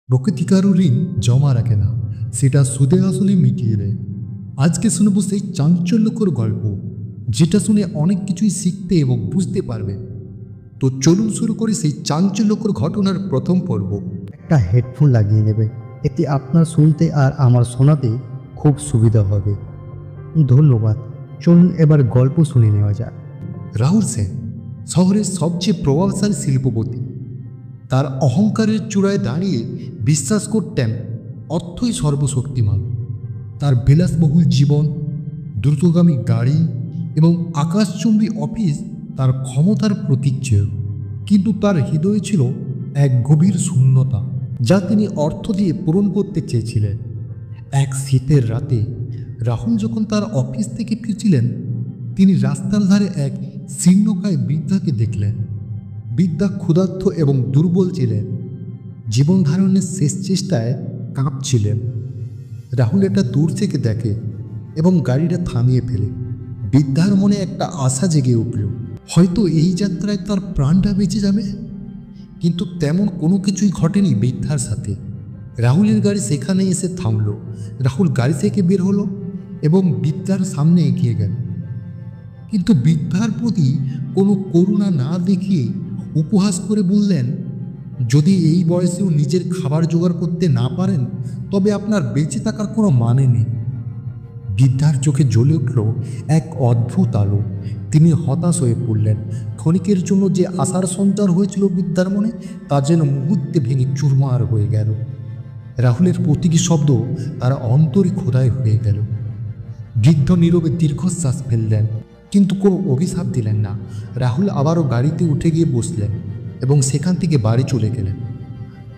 প্রকৃতি কারো ঋণ জমা রাখে না, সেটা সুদে আসলে মিটিয়ে দেয়। আজকে শুনবো সেই চাঞ্চল্যকর গল্প, যেটা শুনে অনেক কিছুই শিখতে এবং বুঝতে পারবে। তো চলুন শুরু করি সেই চাঞ্চল্যকর ঘটনার প্রথম পর্ব। একটা হেডফোন লাগিয়ে নেবে, এতে আপনার শুনতে আর আমার শোনাতে খুব সুবিধা হবে। ধন্যবাদ। চলুন এবার গল্প শুনে নেওয়া যাক। রাহুল সেন শহরের সবচেয়ে প্রভাবশালী শিল্পপতি। তার অহংকারের চূড়ায় দাঁড়িয়ে বিশ্বাস করতেন অর্থই সর্বশক্তিমান। তার বিলাসবহুল জীবন, দ্রুতগামী গাড়ি এবং আকাশচুম্বী অফিস তার ক্ষমতার প্রতীক ছিল। কিন্তু তার হৃদয়ে ছিল এক গভীর শূন্যতা, যা তিনি অর্থ দিয়ে পূরণ করতে চেয়েছিলেন। এক শীতের রাতে রাহুল যখন তার অফিস থেকে ফিরছিলেন, তিনি রাস্তার ধারে এক শীর্ণকায় বৃদ্ধাকে দেখলেন। বৃদ্ধা ক্ষুধার্ত এবং দুর্বল ছিলেন, জীবন ধারণের শেষ চেষ্টায় কাঁপছিলেন। রাহুল এটা দূর থেকে দেখে এবং গাড়িটা থামিয়ে ফেলে। বৃদ্ধার মনে একটা আশা জেগে উঠল, হয়তো এই যাত্রায় তার প্রাণটা বেঁচে যাবে। কিন্তু তেমন কোনো কিছুই ঘটেনি বৃদ্ধার সাথে। রাহুলের গাড়ি সেখানে এসে থামল। রাহুল গাড়ি থেকে বের হলো এবং বৃদ্ধার সামনে এগিয়ে গেল, কিন্তু বৃদ্ধার প্রতি কোনো করুণা না দেখিয়ে উপহাস করে বললেন, যদি এই বয়সেও নিজের খাবার জোগাড় করতে না পারেন, তবে আপনার বেঁচে থাকার কোনো মানে নেই। বৃদ্ধার চোখে জ্বলে উঠল এক অদ্ভুত আলো। তিনি হতাশ হয়ে পড়লেন। ক্ষণিকের জন্য যে আশার সঞ্চার হয়েছিল বৃদ্ধার মনে, তা যেন মুহূর্তে ভেঙে চুরমার হয়ে গেল। রাহুলের প্রতিটি শব্দ তার অন্তরে খোদাই হয়ে গেল। বৃদ্ধ নীরবে দীর্ঘশ্বাস ফেললেন, কিন্তু কোনো অভিশাপ দিলেন না। রাহুল আবারও গাড়িতে উঠে গিয়ে বসলেন এবং সেখান থেকে বাড়ি চলে গেলেন।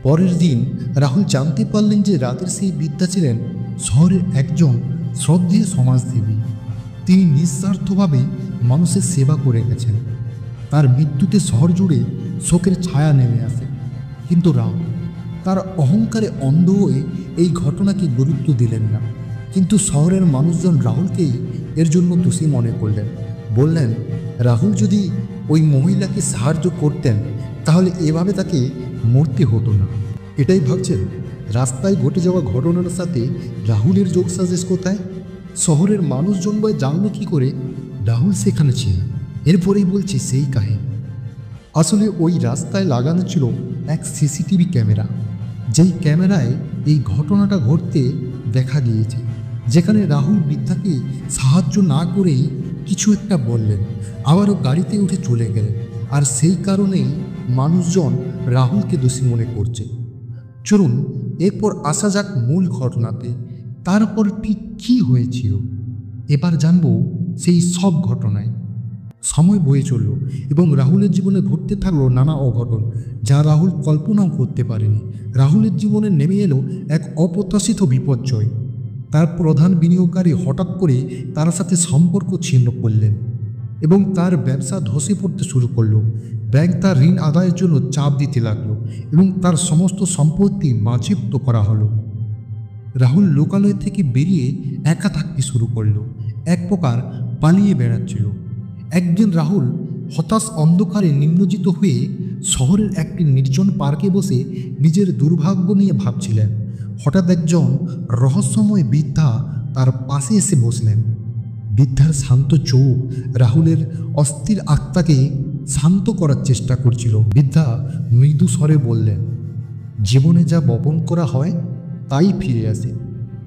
পরের দিন রাহুল জানতে পারলেন যে রাতের সেই বৃদ্ধা ছিলেন শহরের একজন শ্রদ্ধেয় সমাজসেবী। তিনি নিঃস্বার্থভাবে মানুষের সেবা করে গেছেন। তার মৃত্যুতে শহর জুড়ে শোকের ছায়া নেমে আসে। কিন্তু রাহুল তার অহংকারে অন্ধ হয়ে এই ঘটনাকে গুরুত্ব দিলেন না। কিন্তু শহরের মানুষজন রাহুলকেই এর জন্য দোষী মনে করলেন। বললেন, রাহুল যদি ওই মহিলাকে সাহায্য করতেন, তাহলে এভাবে তাকে মরতে হতো না। এটাই ভাবছেন? রাস্তায় ঘটে যাওয়া ঘটনার সাথে রাহুলের যোগসাজশ কোথায়? শহরের মানুষজন বা জানলো কী করে রাহুল সেখানে ছিল? এরপরেই বলছি সেই কাহিনী। আসলে ওই রাস্তায় লাগানো ছিল এক সিসিটিভি ক্যামেরা, যেই ক্যামেরায় এই ঘটনাটা ঘটতে দেখা গিয়েছে, যেখানে রাহুল বৃদ্ধাকে সাহায্য না করেই কিছু একটা বললেন, আবারও গাড়িতে উঠে চলে গেলেন। আর সেই কারণেই মানুষজন রাহুলকে দোষী মনে করছে। চলুন এরপর আসা যাক মূল ঘটনাতে। তারপর ঠিক কী হয়েছিল এবার জানবো সেই সব ঘটনায়। সময় বয়ে চলল এবং রাহুলের জীবনে ঘটতে থাকলো নানা অঘটন, যা রাহুল কল্পনাও করতে পারেনি। রাহুলের জীবনে নেমে এলো এক অপ্রত্যাশিত বিপর্যয়। তার প্রধান বিনিয়োগকারী হঠাৎ করে তার সাথে সম্পর্ক ছিন্ন করলেন এবং তার ব্যবসা ধসে পড়তে শুরু করলো। ব্যাংক তার ঋণ আদায়ের জন্য চাপ দিতে লাগলো এবং তার সমস্ত সম্পত্তি বাজেয়াপ্ত করা হলো। রাহুল লোকালয় থেকে বেরিয়ে একা থাকতে শুরু করলো, এক প্রকার পালিয়ে বেড়াচ্ছিল। একদিন রাহুল হতাশ অন্ধকারে নিমজ্জিত হয়ে শহরের একটি নির্জন পার্কে বসে নিজের দুর্ভাগ্য নিয়ে ভাবছিলেন। হঠাৎ একজন রহস্যময় বৃদ্ধা তার পাশে এসে বসলেন। বৃদ্ধার শান্ত চোখ রাহুলের অস্থির আত্মাকে শান্ত করার চেষ্টা করছিল। বৃদ্ধা মৃদু স্বরে বললেন, জীবনে যা বপন করা হয় তাই ফিরে আসে,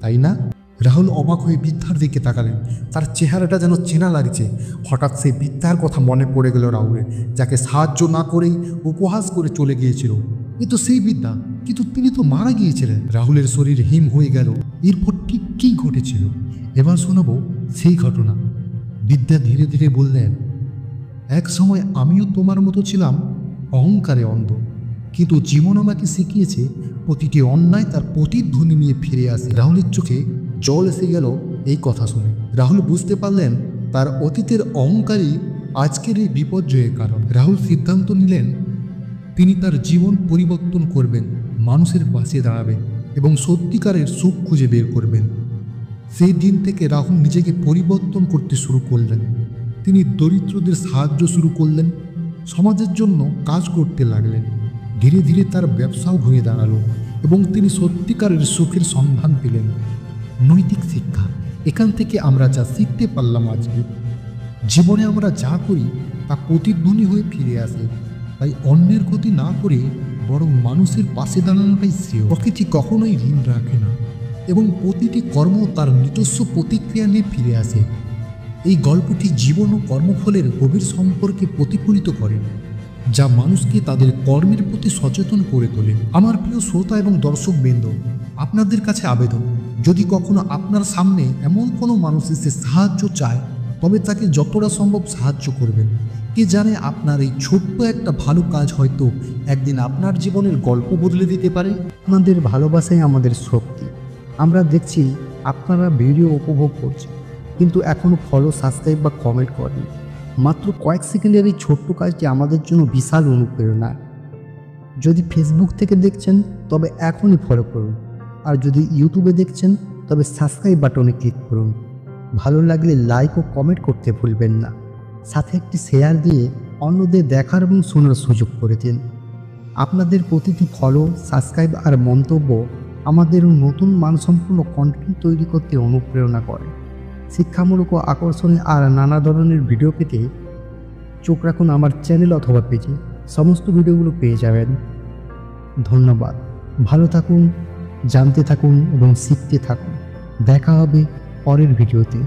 তাই না? রাহুল অবাক হয়ে বৃদ্ধার দিকে তাকালেন। তার চেহারাটা যেন চেনা লাগছে। হঠাৎ সেই বৃদ্ধার কথা মনে পড়ে গেল রাহুলের, যাকে সাহায্য না করেই উপহাস করে চলে গিয়েছিল। কিন্তু সেই বৃদ্ধা, কিন্তু তিনি তো মারা গিয়েছিলেন। রাহুলের শরীর হিম হয়ে গেল। এরপর ঠিক কী ঘটেছিল এবার শোনাবো সেই ঘটনা। বৃদ্ধা ধীরে ধীরে বললেন, এক সময় আমিও তোমার মতো ছিলাম, অহংকারে অন্ধ। কিন্তু জীবন আমাকে শিখিয়েছে প্রতিটি অন্যায় তার প্রতিধ্বনি নিয়ে ফিরে আসে। রাহুলের চোখে জল এসে গেল এই কথা শুনে। রাহুল বুঝতে পারলেন তার অতীতের অহংকারই আজকের এই বিপর্যয়ের কারণ। রাহুল সিদ্ধান্ত নিলেন তিনি তার জীবন পরিবর্তন করবেন, মানুষের পাশে দাঁড়াবেন এবং সত্যিকারের সুখ খুঁজে বের করবেন। সেই দিন থেকে রাহুল নিজেকে পরিবর্তন করতে শুরু করলেন। তিনি দরিদ্রদের সাহায্য শুরু করলেন, সমাজের জন্য কাজ করতে লাগলেন। ধীরে ধীরে তার ব্যবসাও ঘুরে দাঁড়ালো এবং তিনি সত্যিকারের সুখের সন্ধান পেলেন। নৈতিক শিক্ষা, এখান থেকে আমরা যা শিখতে পারলাম আজকে, জীবনে আমরা যা করি তা প্রতিধ্বনি হয়ে ফিরে আসে। তাই অন্যের ক্ষতি না করে বরং মানুষের পাশে দাঁড়ানোটাই শ্রেয়। প্রকৃতি কখনোই ঋণ রাখে না এবং প্রতিটি কর্ম তার নিজস্ব প্রতিক্রিয়া নিয়ে ফিরে আসে। এই গল্পটি জীবন ও কর্মফলের গভীর সম্পর্কে প্রতিফলিত করে, যা মানুষকে তাদের কর্মের প্রতি সচেতন করে তোলে। আমার প্রিয় শ্রোতা এবং দর্শকবৃন্দ, আপনাদের কাছে আবেদন, যদি কখনো আপনার সামনে এমন কোনো মানুষ এসে সাহায্য চায়, তবে তাকে যতটা সম্ভব সাহায্য করবেন। কে জানে, আপনার এই ছোট্ট একটা ভালো কাজ হয়তো একদিন আপনার জীবনের গল্প বদলে দিতে পারে। আপনাদের ভালোবাসাই আমাদের শক্তি। আমরা দেখছি আপনারা ভিডিও উপভোগ করছেন, কিন্তু এখনও ফলো, সাবস্ক্রাইব বা কমেন্ট করেন। মাত্র কয়েক সেকেন্ডের এই ছোট্ট কাজটি আমাদের জন্য বিশাল অনুপ্রেরণা। যদি ফেসবুক থেকে দেখছেন তবে এখনই ফলো করুন, আর যদি ইউটিউবে দেখছেন তবে সাবস্ক্রাইব বাটনে ক্লিক করুন। ভালো লাগলে লাইক ও কমেন্ট করতে ভুলবেন না। সাথে একটি শেয়ার দিয়ে অন্যদের দেখার এবং শোনার সুযোগ করে দিন। আপনাদের প্রতিটি ফলো, সাবস্ক্রাইব আর মন্তব্য আমাদের নতুন মানসম্পন্ন কন্টেন্ট তৈরি করতে অনুপ্রেরণা করে। শিক্ষামূলক ও আকর্ষণীয় আর নানা ধরনের ভিডিও পেতে চোখ রাখুন আমার চ্যানেল অথবা পেজে। সমস্ত ভিডিওগুলো পেয়ে যাবেন। ধন্যবাদ। ভালো থাকুন, জানতে থাকুন এবং শিখতে থাকুন। দেখা হবে পরের ভিডিওতে।